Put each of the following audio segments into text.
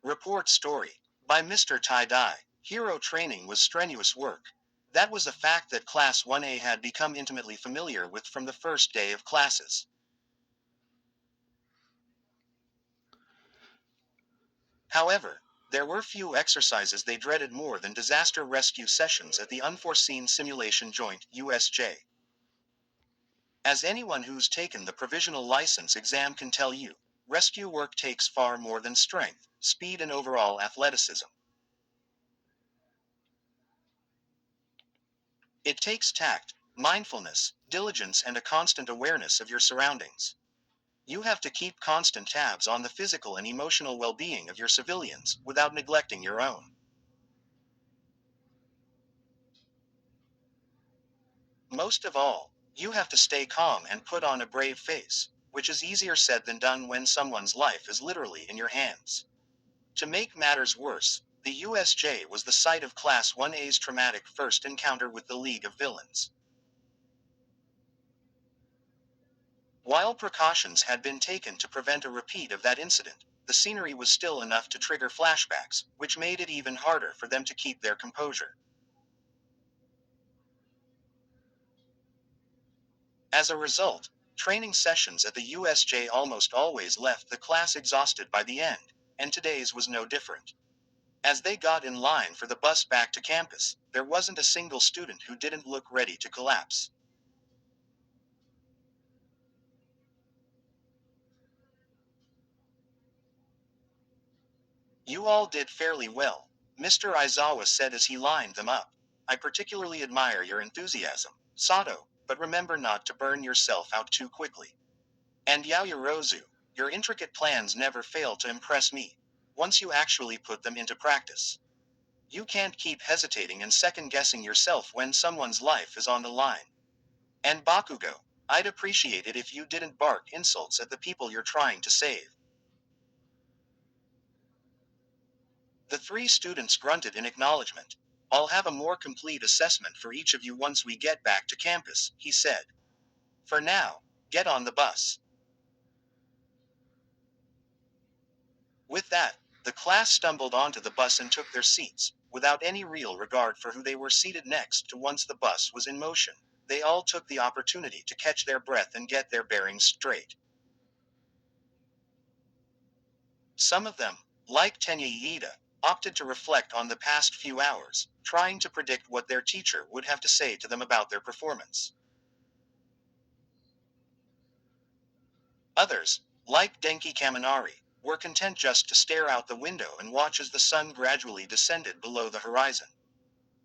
Report story. By Mr. Tie-Dye. Hero training was strenuous work. That was a fact that Class 1A had become intimately familiar with from the first day of classes. However, there were few exercises they dreaded more than disaster rescue sessions at the Unforeseen Simulation Joint, USJ. As anyone who's taken the provisional license exam can tell you, rescue work takes far more than strength, speed and overall athleticism. It takes tact, mindfulness, diligence and a constant awareness of your surroundings. You have to keep constant tabs on the physical and emotional well-being of your civilians, without neglecting your own. Most of all, you have to stay calm and put on a brave face, which is easier said than done when someone's life is literally in your hands. To make matters worse, the USJ was the site of Class 1A's traumatic first encounter with the League of Villains. While precautions had been taken to prevent a repeat of that incident, the scenery was still enough to trigger flashbacks, which made it even harder for them to keep their composure. As a result, training sessions at the USJ almost always left the class exhausted by the end, and today's was no different. As they got in line for the bus back to campus, there wasn't a single student who didn't look ready to collapse. You all did fairly well, Mr. Izawa said as he lined them up. I particularly admire your enthusiasm, Sato, but remember not to burn yourself out too quickly. And Yaoyorozu, your intricate plans never fail to impress me, once you actually put them into practice. You can't keep hesitating and second-guessing yourself when someone's life is on the line. And Bakugo, I'd appreciate it if you didn't bark insults at the people you're trying to save. The three students grunted in acknowledgement. I'll have a more complete assessment for each of you once we get back to campus, he said. For now, get on the bus. With that, the class stumbled onto the bus and took their seats, without any real regard for who they were seated next to once the bus was in motion. They all took the opportunity to catch their breath and get their bearings straight. Some of them, like Tenya Iida, opted to reflect on the past few hours, trying to predict what their teacher would have to say to them about their performance. Others, like Denki Kaminari, were content just to stare out the window and watch as the sun gradually descended below the horizon.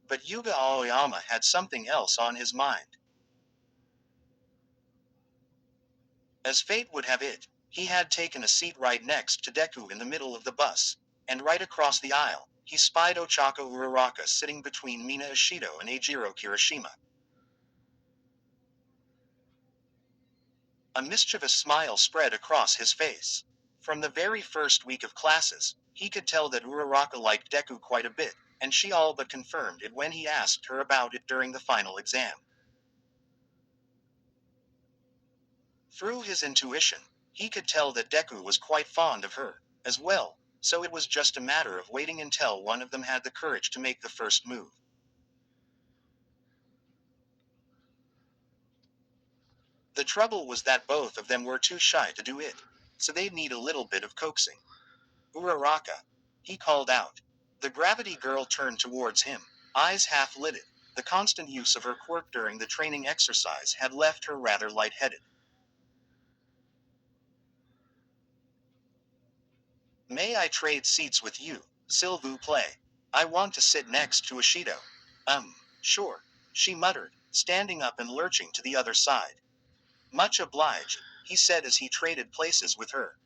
But Yuga Aoyama had something else on his mind. As fate would have it, he had taken a seat right next to Deku in the middle of the bus, and right across the aisle, he spied Ochako Uraraka sitting between Mina Ishido and Eijiro Kirishima. A mischievous smile spread across his face. From the very first week of classes, he could tell that Uraraka liked Deku quite a bit, and she all but confirmed it when he asked her about it during the final exam. Through his intuition, he could tell that Deku was quite fond of her, as well, so it was just a matter of waiting until one of them had the courage to make the first move. The trouble was that both of them were too shy to do it, so they'd need a little bit of coaxing. Uraraka, he called out. The gravity girl turned towards him, eyes half-lidded. The constant use of her quirk during the training exercise had left her rather lightheaded. May I trade seats with you, s'il vous plaît? I want to sit next to Ishido. Sure, she muttered, standing up and lurching to the other side. Much obliged, he said as he traded places with her.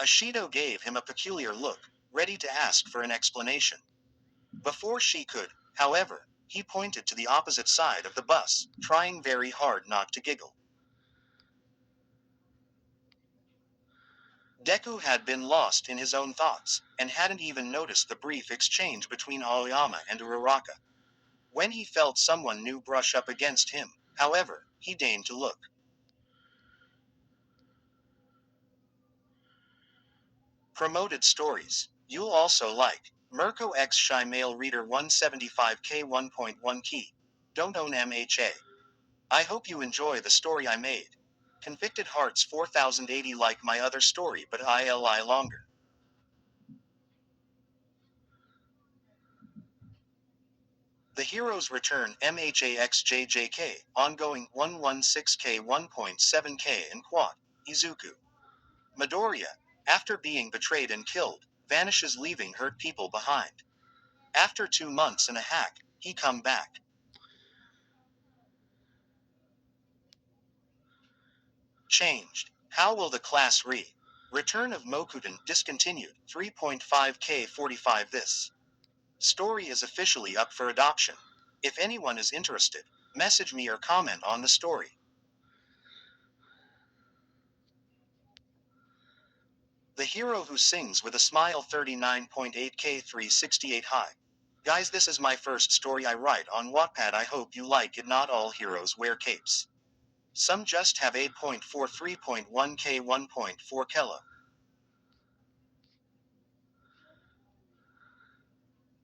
Ishido gave him a peculiar look, ready to ask for an explanation. Before she could, however, he pointed to the opposite side of the bus, trying very hard not to giggle. Deku had been lost in his own thoughts, and hadn't even noticed the brief exchange between Aoyama and Uraraka. When he felt someone new brush up against him, however, he deigned to look. Promoted stories. You'll also like Mirko X Shy Male Reader 175K 1.1 Key. Don't own MHA. I hope you enjoy the story I made. Convicted Hearts 4080 like my other story but ILI longer. The Heroes Return MHAXJJK, ongoing 116K 1.7K in Quad, Izuku. Midoriya, after being betrayed and killed, vanishes leaving hurt people behind. After 2 months and a hack, he come back. Changed. How will the class Return of Mokuten discontinued 3.5K 45 This story is officially up for adoption. If anyone is interested, message me or comment on the story. The Hero Who Sings with a Smile 39.8K 368 Hi. Guys, this is my first story I write on Wattpad. I hope you like it. Not all heroes wear capes. Some just have 8.43.1K 1.4 Kella.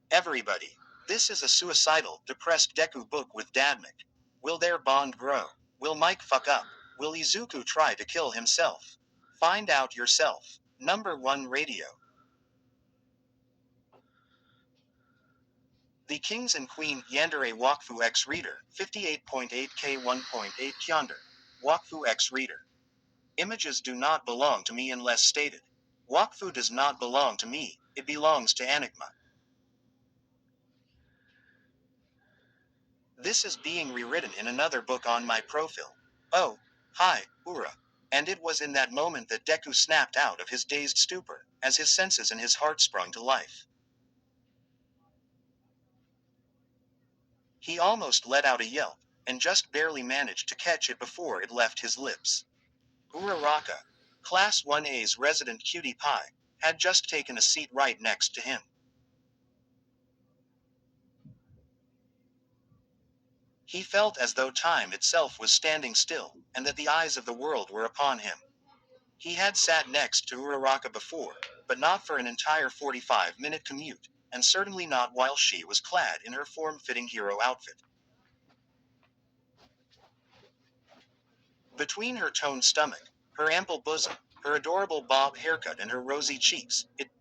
Everybody. This is a suicidal, depressed Deku book with Dadmic. Will their bond grow? Will Mike fuck up? Will Izuku try to kill himself? Find out yourself. Number 1 Radio. The Kings and Queen Yandere Wakfu X Reader 58.8K 1.8 Kyonder. Wakfu X Reader. Images do not belong to me unless stated. Wakfu does not belong to me, it belongs to Enigma. This is being rewritten in another book on my profile. Oh, hi, Ura. And it was in that moment that Deku snapped out of his dazed stupor, as his senses and his heart sprung to life. He almost let out a yelp, and just barely managed to catch it before it left his lips. Uraraka, Class 1A's resident cutie pie, had just taken a seat right next to him. He felt as though time itself was standing still, and that the eyes of the world were upon him. He had sat next to Uraraka before, but not for an entire 45-minute commute, and certainly not while she was clad in her form-fitting hero outfit. Between her toned stomach, her ample bosom, her adorable bob haircut and her rosy cheeks, it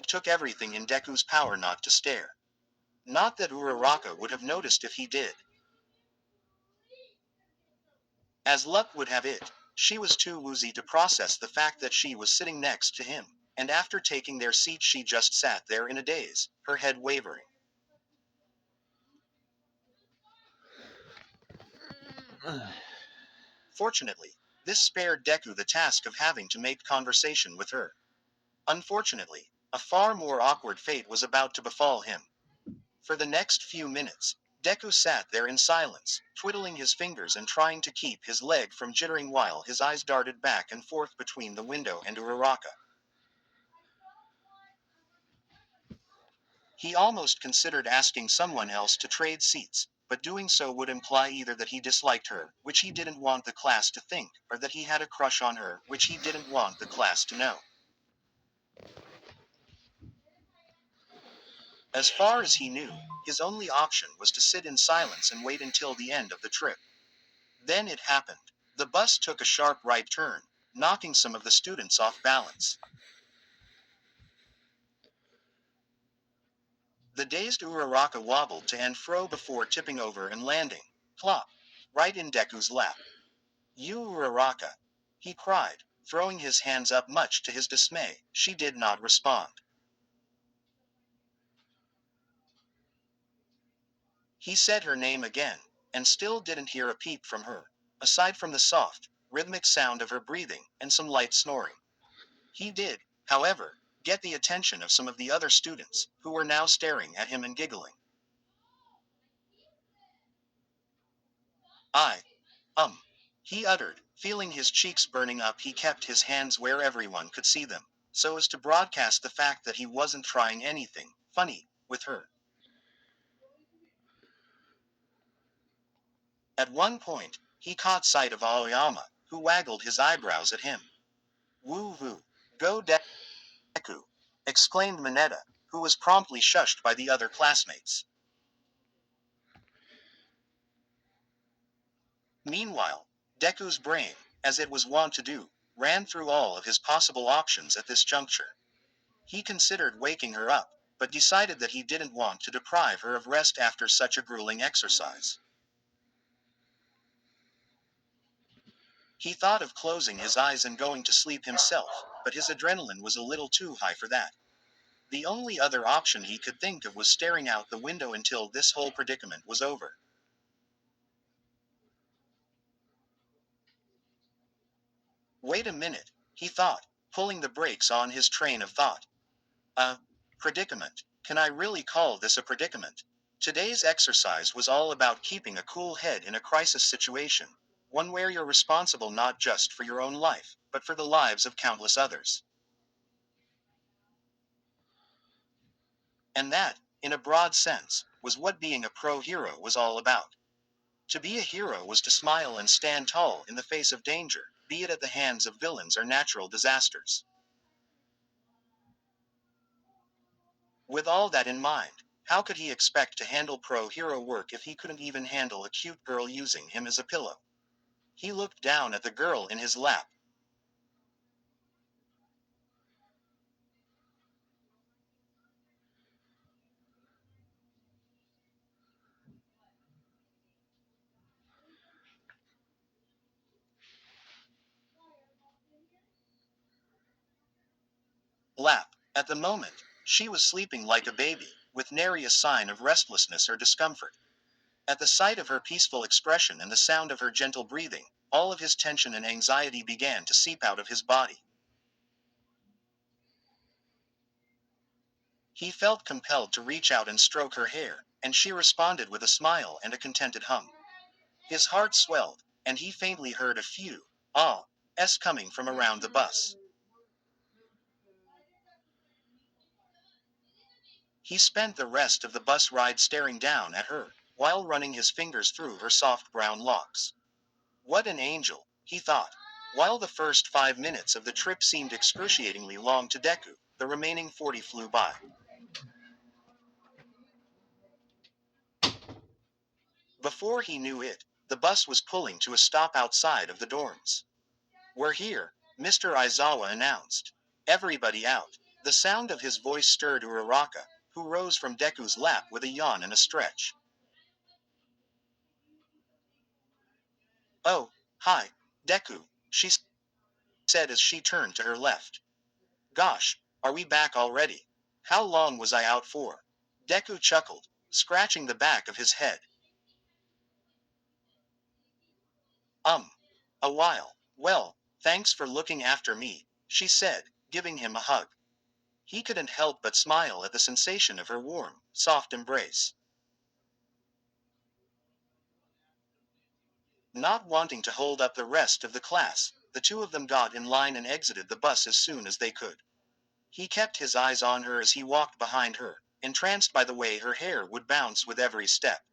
took everything in Deku's power not to stare. Not that Uraraka would have noticed if he did. As luck would have it, she was too woozy to process the fact that she was sitting next to him, and after taking their seat she just sat there in a daze, her head wavering. Fortunately, this spared Deku the task of having to make conversation with her. Unfortunately, a far more awkward fate was about to befall him. For the next few minutes, Deku sat there in silence, twiddling his fingers and trying to keep his leg from jittering while his eyes darted back and forth between the window and Uraraka. He almost considered asking someone else to trade seats, but doing so would imply either that he disliked her, which he didn't want the class to think, or that he had a crush on her, which he didn't want the class to know. As far as he knew, his only option was to sit in silence and wait until the end of the trip. Then it happened. The bus took a sharp right turn, knocking some of the students off balance. The dazed Uraraka wobbled to and fro before tipping over and landing, plop, right in Deku's lap. You Uraraka! He cried, throwing his hands up much to his dismay. She did not respond. He said her name again, and still didn't hear a peep from her, aside from the soft, rhythmic sound of her breathing and some light snoring. He did, however, get the attention of some of the other students, who were now staring at him and giggling. I, he uttered, feeling his cheeks burning up. He kept his hands where everyone could see them, so as to broadcast the fact that he wasn't trying anything funny with her. At one point, he caught sight of Aoyama, who waggled his eyebrows at him. Woo-hoo! Go Deku! Exclaimed Mineta, who was promptly shushed by the other classmates. Meanwhile, Deku's brain, as it was wont to do, ran through all of his possible options at this juncture. He considered waking her up, but decided that he didn't want to deprive her of rest after such a grueling exercise. He thought of closing his eyes and going to sleep himself, but his adrenaline was a little too high for that. The only other option he could think of was staring out the window until this whole predicament was over. Wait a minute, he thought, pulling the brakes on his train of thought. A predicament. Can I really call this a predicament? Today's exercise was all about keeping a cool head in a crisis situation, one where you're responsible not just for your own life, but for the lives of countless others. And that, in a broad sense, was what being a pro-hero was all about. To be a hero was to smile and stand tall in the face of danger, be it at the hands of villains or natural disasters. With all that in mind, how could he expect to handle pro-hero work if he couldn't even handle a cute girl using him as a pillow? He looked down at the girl in his lap. At the moment, she was sleeping like a baby, with nary a sign of restlessness or discomfort. At the sight of her peaceful expression and the sound of her gentle breathing, all of his tension and anxiety began to seep out of his body. He felt compelled to reach out and stroke her hair, and she responded with a smile and a contented hum. His heart swelled, and he faintly heard a few ahs coming from around the bus. He spent the rest of the bus ride staring down at her, while running his fingers through her soft brown locks. What an angel, he thought. While the first 5 minutes of the trip seemed excruciatingly long to Deku, the remaining 40 flew by. Before he knew it, the bus was pulling to a stop outside of the dorms. We're here, Mr. Aizawa announced. Everybody out. The sound of his voice stirred Uraraka, who rose from Deku's lap with a yawn and a stretch. Oh, hi, Deku, she said as she turned to her left. Gosh, are we back already? How long was I out for? Deku chuckled, scratching the back of his head. A while. Well, thanks for looking after me, she said, giving him a hug. He couldn't help but smile at the sensation of her warm, soft embrace. Not wanting to hold up the rest of the class, the two of them got in line and exited the bus as soon as they could. He kept his eyes on her as he walked behind her, entranced by the way her hair would bounce with every step.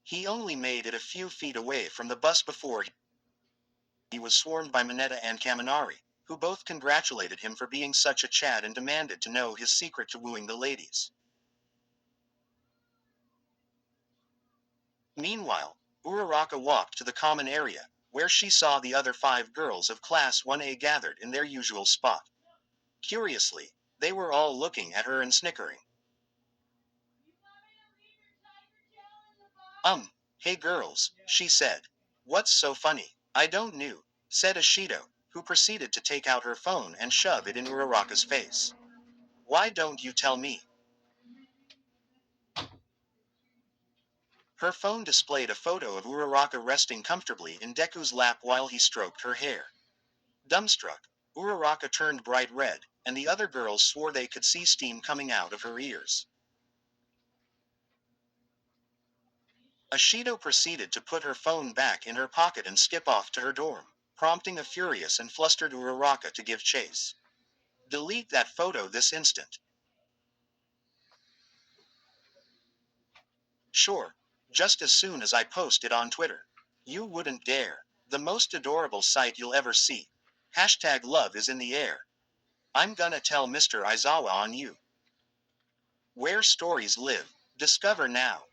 He only made it a few feet away from the bus before he was swarmed by Mineta and Kaminari, who both congratulated him for being such a Chad and demanded to know his secret to wooing the ladies. Meanwhile, Uraraka walked to the common area, where she saw the other 5 girls of Class 1A gathered in their usual spot. Curiously, they were all looking at her and snickering. Hey girls, she said. What's so funny? I don't know, said Ashido, who proceeded to take out her phone and shove it in Uraraka's face. Why don't you tell me? Her phone displayed a photo of Uraraka resting comfortably in Deku's lap while he stroked her hair. Dumbstruck, Uraraka turned bright red, and the other girls swore they could see steam coming out of her ears. Ashido proceeded to put her phone back in her pocket and skip off to her dorm, prompting a furious and flustered Uraraka to give chase. Delete that photo this instant. Sure. Just as soon as I post it on Twitter. You wouldn't dare. The most adorable sight you'll ever see. Hashtag love is in the air. I'm gonna tell Mr. Izawa on you. Where stories live. Discover now.